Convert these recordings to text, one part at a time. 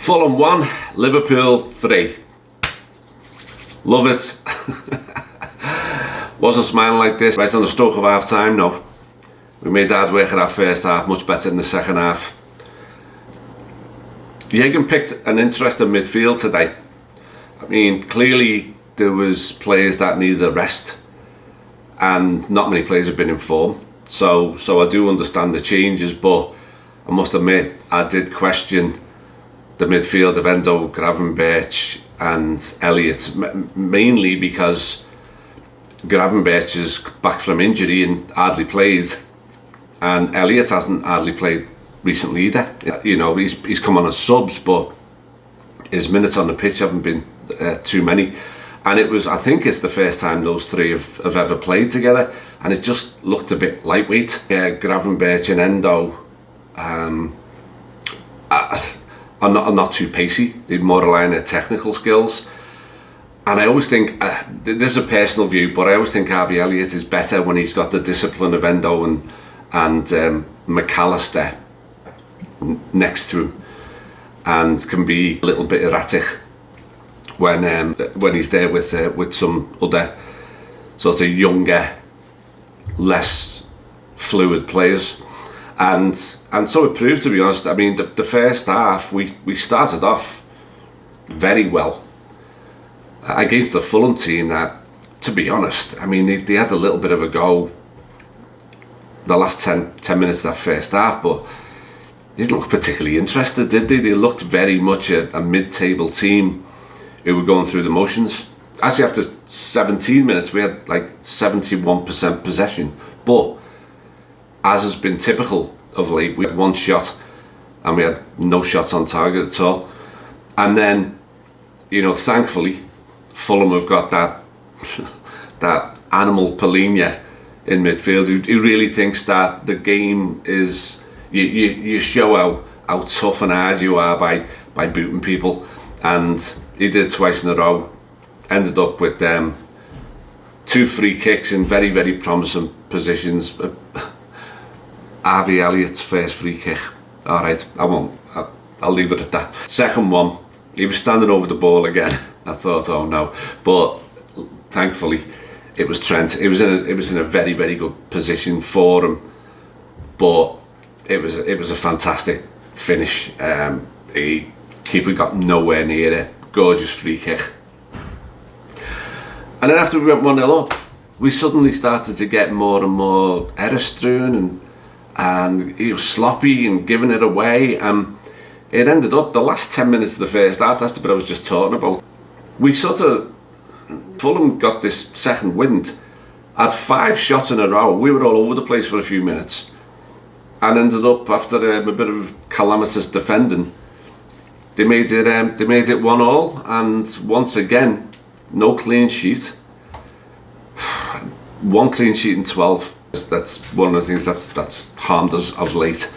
Fulham 1, Liverpool 3. Love it. Wasn't smiling like this right on the stroke of half time, no. We made hard work in our first half, much better in the second half. Jürgen picked an interesting midfield today. I mean, clearly there was players that needed a rest, and not many players have been in form. So I do understand the changes, but I must admit I did question the midfield of Endo, Gravenberch and Elliott, mainly because Gravenberch is back from injury and hardly played, and Elliott hasn't hardly played recently either. You know, he's come on as subs, but his minutes on the pitch haven't been too many. And I think it's the first time those three have ever played together, and it just looked a bit lightweight. Gravenberch and Endo are not too pacey. They more rely on their technical skills. And I always think, this is a personal view, but I always think Harvey Elliott is better when he's got the discipline of Endo and McAllister next to him, and can be a little bit erratic when he's there with some other sort of younger, less fluid players. And so it proved, to be honest. I mean, the first half we started off very well against the Fulham team that, to be honest, I mean, they had a little bit of a go the last 10 minutes of that first half, but they didn't look particularly interested, did they? They looked very much a mid-table team who were going through the motions. Actually, after 17 minutes, we had like 71% possession, but as has been typical of late, we had one shot and we had no shots on target at all. And then, you know, thankfully, Fulham have got that animal Polina in midfield who really thinks that the game is, you show how tough and hard you are by booting people. And he did twice in a row. Ended up with 2 free kicks in very, very promising positions. Harvey Elliott's first free kick. Alright, I'll leave it at that. Second one, he was standing over the ball again. I thought, oh no. But thankfully it was Trent. It was in a very, very good position for him. But it was a fantastic finish. The keeper got nowhere near it. Gorgeous free kick. And then after we went 1-0 up, we suddenly started to get more and more errors through, and he was sloppy and giving it away, and it ended up the last 10 minutes of the first half. That's the bit I was just talking about. Fulham got this second wind, had 5 shots in a row. We were all over the place for a few minutes, and ended up, after a bit of calamitous defending, they made it 1-1, and once again, no clean sheet. 1 clean sheet in 12. That's one of the things that's harmed us of late.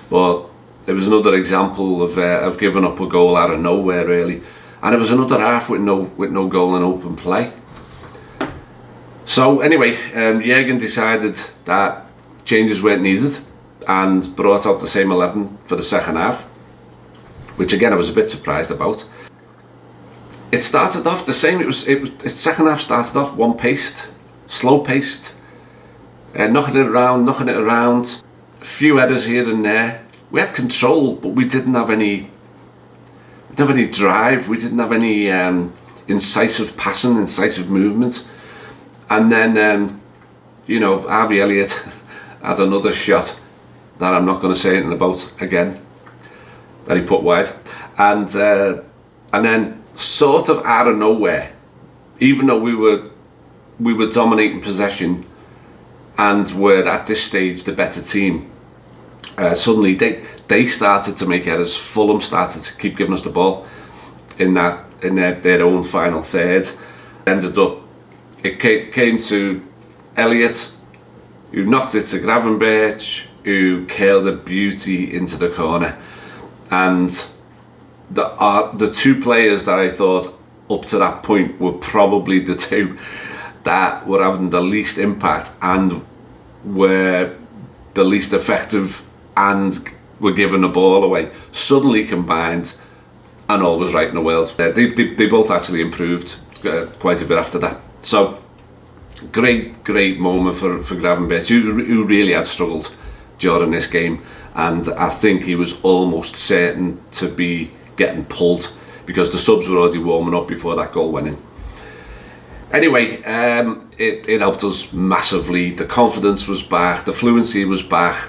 But it was another example of giving up a goal out of nowhere, really. And it was another half with no goal in open play. So anyway, Jürgen decided that changes weren't needed and brought out the same 11 for the second half, which again I was a bit surprised about. It started off the same. Its second half started off one-paced, slow-paced, knocking it around, a few headers here and there. We had control, but we didn't have any drive. We didn't have any incisive passing, incisive movement. And then, you know, Harvey Elliott had another shot that I'm not going to say anything about again, that he put wide, and then sort of out of nowhere, even though we were dominating possession and were at this stage the better team, suddenly they started to make errors. Fulham started to keep giving us the ball in their own final third. Ended up, it came to Elliott, who knocked it to Gravenberch, who curled a beauty into the corner. And the 2 players that I thought up to that point were probably the 2 that were having the least impact and were the least effective and were giving the ball away, suddenly combined and all was right in the world. They both actually improved quite a bit after that. So great moment for Gravenberch, who really had struggled during this game, and I think he was almost certain to be getting pulled because the subs were already warming up before that goal went in. Anyway, it helped us massively. The confidence was back, the fluency was back.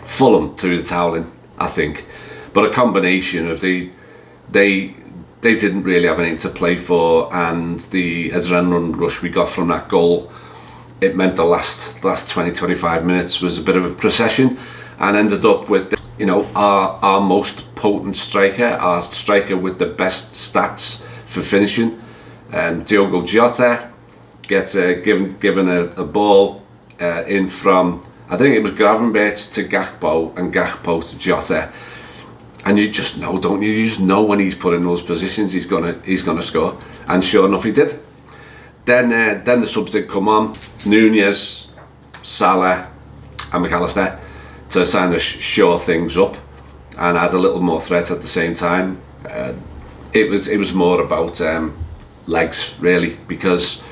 Fulham threw the towel in, I think, but a combination of they didn't really have anything to play for, and the adrenaline rush we got from that goal, it meant the last 20-25 minutes was a bit of a procession, and ended up with, you know, our most potent striker, our striker with the best stats for finishing. Diogo Jota gets given a ball in from, I think it was Gravenberch to Gakpo and Gakpo to Jota, and you just know, don't you? You just know when he's put in those positions, he's gonna score, and sure enough, he did. Then the subs did come on, Nunez, Salah, and McAllister, to kind of shore things up and add a little more threat at the same time. It was more about legs, really, because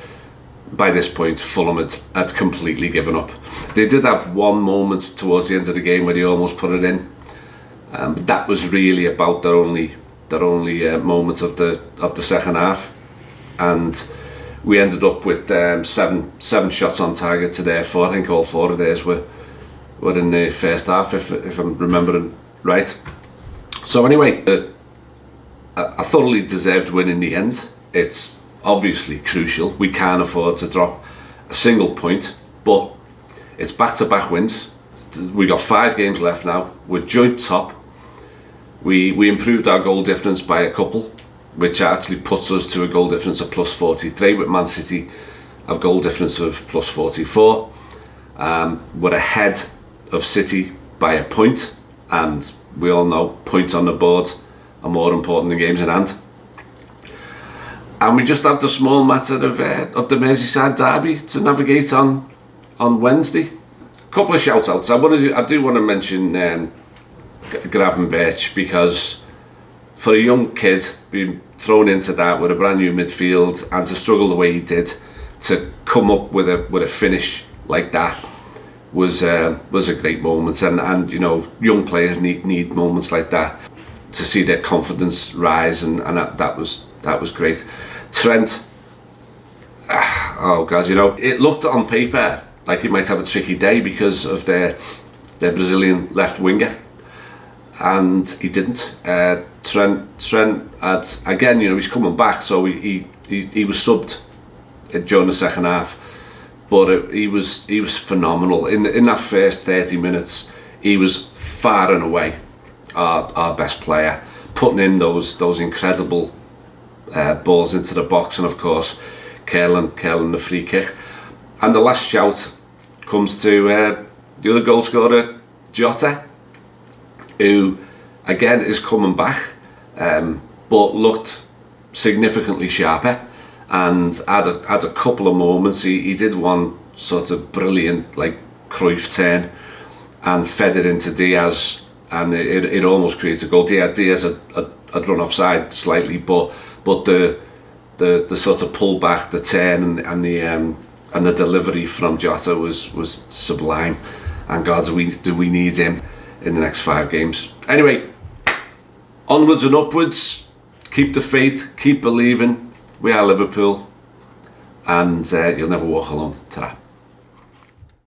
by this point Fulham had completely given up. They did have one moment towards the end of the game where they almost put it in, but that was really about their only moments of the second half, and we ended up with seven shots on target to their 4. I think all 4 of theirs were in the first half, if I'm remembering right. So anyway, a thoroughly deserved win in the end. It's obviously crucial. We can't afford to drop a single point, but it's back-to-back wins. We got 5 games left now. We're joint top. We improved our goal difference by a couple, which actually puts us to a goal difference of plus 43, with Man City have goal difference of plus 44. We're ahead of City by a point, and we all know points on the board are more important than games in hand. And we just have the small matter of the Merseyside derby to navigate on Wednesday. A couple of shout outs. I do want to mention Gravenberch, because for a young kid being thrown into that with a brand new midfield and to struggle the way he did, to come up with a finish like that was a great moment. And you know, young players need moments like that to see their confidence rise, and that was great. Trent, oh God, you know, it looked on paper like he might have a tricky day because of their Brazilian left winger, and he didn't. Trent had, again, you know, he's coming back, so he was subbed during the second half, but he was phenomenal in that first 30 minutes. He was far and away our best player, putting in those incredible balls into the box, and of course curling the free kick. And the last shout comes to the other goal scorer, Jota, who again is coming back, but looked significantly sharper and had a couple of moments. He did one sort of brilliant, like, Cruyff turn and fed it into Diaz, and it almost created a goal. Diaz had run offside slightly, but the sort of pull back, the turn, and the delivery from Jota was sublime. And God, do we need him in the next 5 games? Anyway, onwards and upwards. Keep the faith, keep believing. We are Liverpool, and you'll never walk alone. Ta-ra.